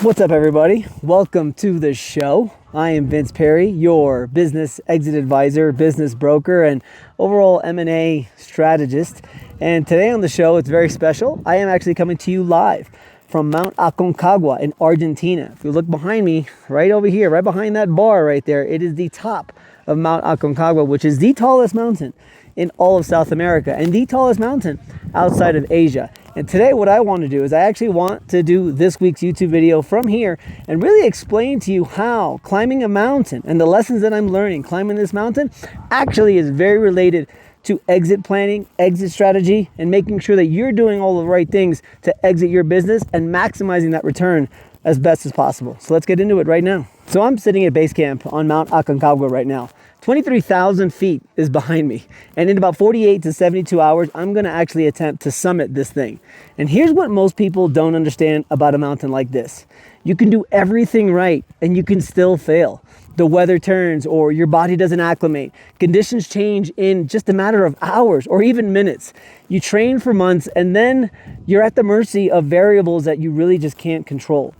What's up, everybody? Welcome to the show. I am Vince Perry, your business exit advisor, business broker, and overall M&A strategist. And today on the show, it's very special. I am actually coming to you live from Mount Aconcagua in Argentina. If you look behind me, right over here, right behind that bar right there, it is the top of Mount Aconcagua, which is the tallest mountain in all of South America and the tallest mountain outside of Asia. And today what I want to do is I actually want to do this week's YouTube video from here and really explain to you how climbing a mountain and the lessons that I'm learning climbing this mountain actually is very related to exit planning, exit strategy, and making sure that you're doing all the right things to exit your business and maximizing that return as best as possible. So let's get into it right now. So I'm sitting at base camp on Mount Aconcagua right now. 23,000 feet is behind me. And in about 48 to 72 hours, I'm gonna actually attempt to summit this thing. And here's what most people don't understand about a mountain like this. You can do everything right and you can still fail. The weather turns or your body doesn't acclimate. Conditions change in just a matter of hours or even minutes. You train for months and then you're at the mercy of variables that you really just can't control.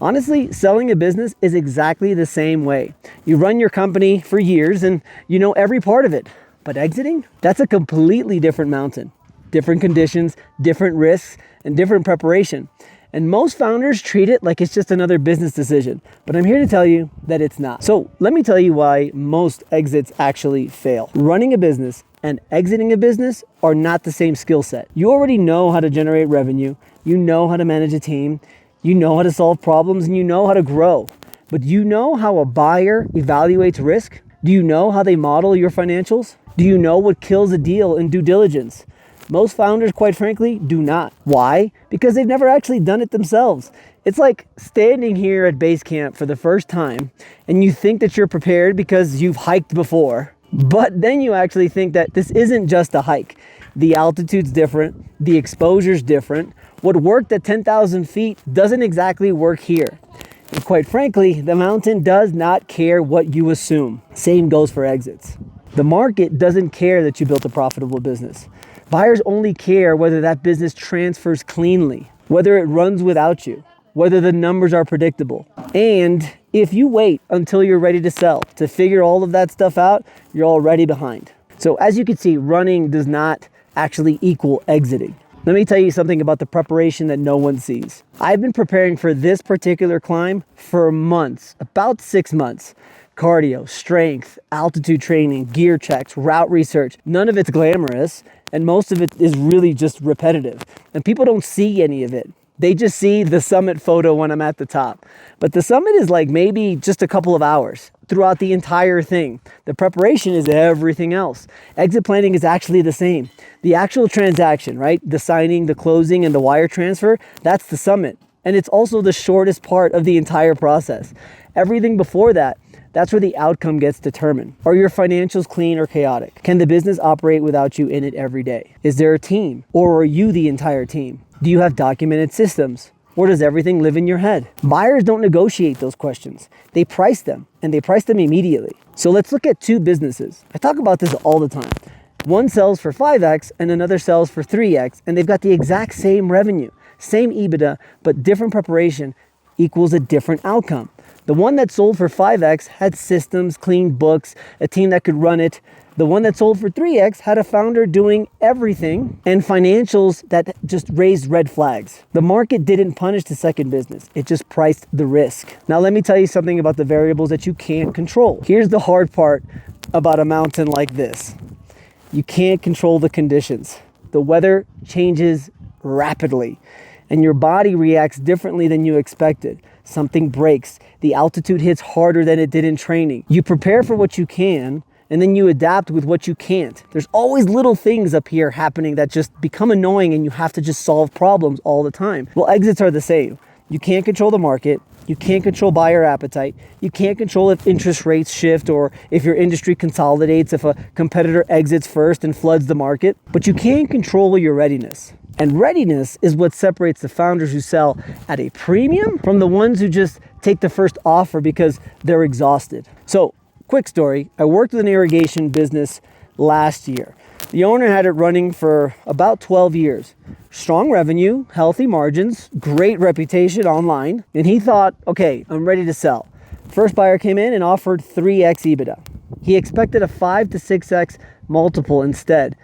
Honestly, selling a business is exactly the same way. You run your company for years and you know every part of it. But exiting, that's a completely different mountain. Different conditions, different risks, and different preparation. And most founders treat it like it's just another business decision. But I'm here to tell you that it's not. So let me tell you why most exits actually fail. Running a business and exiting a business are not the same skill set. You already know how to generate revenue. You know how to manage a team. You know how to solve problems and you know how to grow. But do you know how a buyer evaluates risk? Do you know how they model your financials? Do you know what kills a deal in due diligence? Most founders, quite frankly, do not. Why? Because they've never actually done it themselves. It's like standing here at base camp for the first time and you think that you're prepared because you've hiked before, but then you actually think that this isn't just a hike. The altitude's different, the exposure's different. What worked at 10,000 feet doesn't exactly work here. And quite frankly, the mountain does not care what you assume. Same goes for exits. The market doesn't care that you built a profitable business. Buyers only care whether that business transfers cleanly, whether it runs without you, whether the numbers are predictable. And if you wait until you're ready to sell to figure all of that stuff out, you're already behind. So as you can see, running does not actually equal exiting. Let me tell you something about the preparation that no one sees. I've been preparing for this particular climb for months, about 6 months. Cardio, strength, altitude training, gear checks, route research. None of it's glamorous, and most of it is really just repetitive. And people don't see any of it. They just see the summit photo when I'm at the top. But the summit is like maybe just a couple of hours throughout the entire thing. The preparation is everything else. Exit planning is actually the same. The actual transaction, right? The signing, the closing, and the wire transfer, that's the summit. And it's also the shortest part of the entire process. Everything before that, that's where the outcome gets determined. Are your financials clean or chaotic? Can the business operate without you in it every day? Is there a team? Or are you the entire team? Do you have documented systems? Or does everything live in your head? Buyers don't negotiate those questions. They price them, and they price them immediately. So let's look at two businesses. I talk about this all the time. One sells for 5x and another sells for 3x, and they've got the exact same revenue, same EBITDA, but different preparation equals a different outcome. The one that sold for 5x had systems, clean books, a team that could run it. The one that sold for 3x had a founder doing everything and financials that just raised red flags. The market didn't punish the second business. It just priced the risk. Now let me tell you something about the variables that you can't control. Here's the hard part about a mountain like this. You can't control the conditions. The weather changes rapidly and your body reacts differently than you expected. Something breaks. The altitude hits harder than it did in training. You prepare for what you can, and then you adapt with what you can't. There's always little things up here happening that just become annoying and you have to just solve problems all the time. Well, exits are the same. You can't control the market. You can't control buyer appetite. You can't control if interest rates shift or if your industry consolidates, if a competitor exits first and floods the market. But you can control your readiness. And readiness is what separates the founders who sell at a premium from the ones who just take the first offer because they're exhausted. So, quick story, I worked with an irrigation business last year. The owner had it running for about 12 years. Strong revenue, healthy margins, great reputation online, and he thought, okay, I'm ready to sell. First buyer came in and offered 3x EBITDA. He expected a 5 to 6x multiple instead,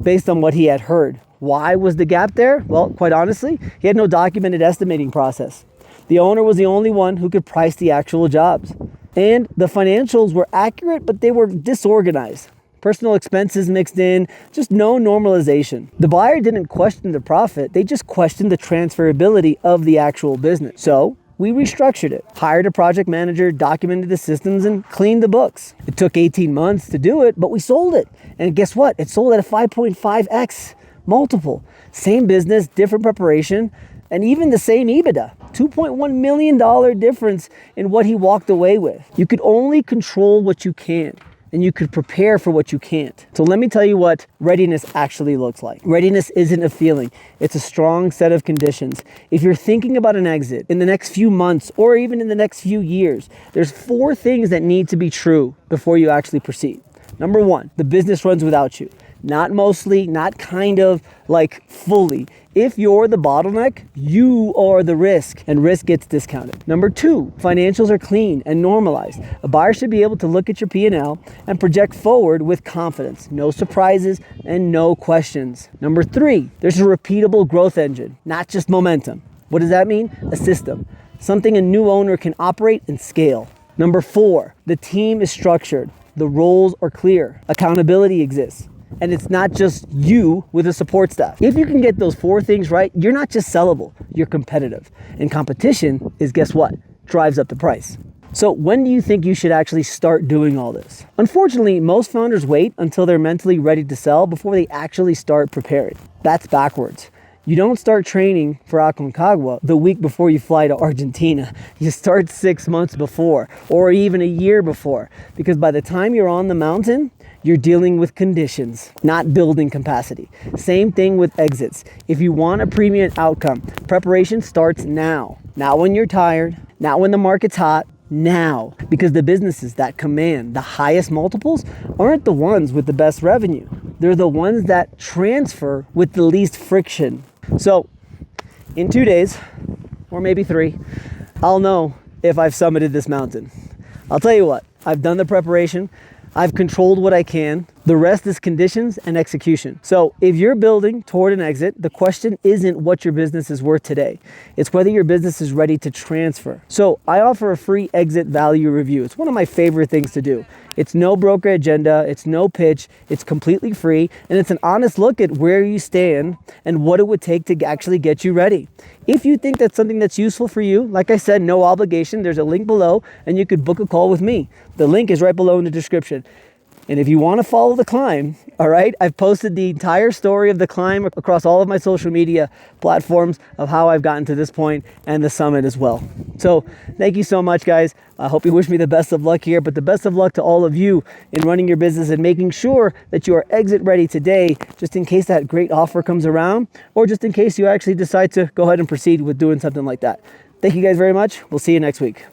based on what he had heard. Why was the gap there? Well, quite honestly, he had no documented estimating process. The owner was the only one who could price the actual jobs. And the financials were accurate, but they were disorganized. Personal expenses mixed in, just no normalization. The buyer didn't question the profit, they just questioned the transferability of the actual business. So we restructured it, hired a project manager, documented the systems, and cleaned the books. It took 18 months to do it, but we sold it. And guess what? It sold at a 5.5x multiple. Same business, different preparation, and even the same EBITDA. $2.1 million difference in what he walked away with. You could only control what you can, and you could prepare for what you can't. So let me tell you what readiness actually looks like. Readiness isn't a feeling. It's a strong set of conditions. If you're thinking about an exit in the next few months or even in the next few years, there's 4 things that need to be true before you actually proceed. Number 1, the business runs without you. Not mostly, not kind of, like fully. If you're the bottleneck, you are the risk, and risk gets discounted. Number 2, financials are clean and normalized. A buyer should be able to look at your P&L and project forward with confidence. No surprises and no questions. Number 3, there's a repeatable growth engine, not just momentum. What does that mean? A system. Something a new owner can operate and scale. Number 4, the team is structured. The roles are clear. Accountability exists. And it's not just you with a support staff. If you can get those 4 things right, you're not just sellable, you're competitive. And competition is, guess what? Drives up the price. So when do you think you should actually start doing all this? Unfortunately, most founders wait until they're mentally ready to sell before they actually start preparing. That's backwards. You don't start training for Aconcagua the week before you fly to Argentina. You start 6 months before, or even a year before, because by the time you're on the mountain, you're dealing with conditions, not building capacity. Same thing with exits. If you want a premium outcome, preparation starts now. Not when you're tired, not when the market's hot, now. Because the businesses that command the highest multiples aren't the ones with the best revenue. They're the ones that transfer with the least friction. So in 2 days, or maybe 3, I'll know if I've summited this mountain. I'll tell you what, I've done the preparation. I've controlled what I can. The rest is conditions and execution. So if you're building toward an exit, the question isn't what your business is worth today. It's whether your business is ready to transfer. So I offer a free exit value review. It's one of my favorite things to do. It's no broker agenda, it's no pitch, it's completely free, and it's an honest look at where you stand and what it would take to actually get you ready. If you think that's something that's useful for you, like I said, no obligation, there's a link below and you could book a call with me. The link is right below in the description. And if you want to follow the climb, all right, I've posted the entire story of the climb across all of my social media platforms of how I've gotten to this point and the summit as well. So thank you so much, guys. I hope you wish me the best of luck here, but the best of luck to all of you in running your business and making sure that you are exit ready today, just in case that great offer comes around, or just in case you actually decide to go ahead and proceed with doing something like that. Thank you guys very much. We'll see you next week.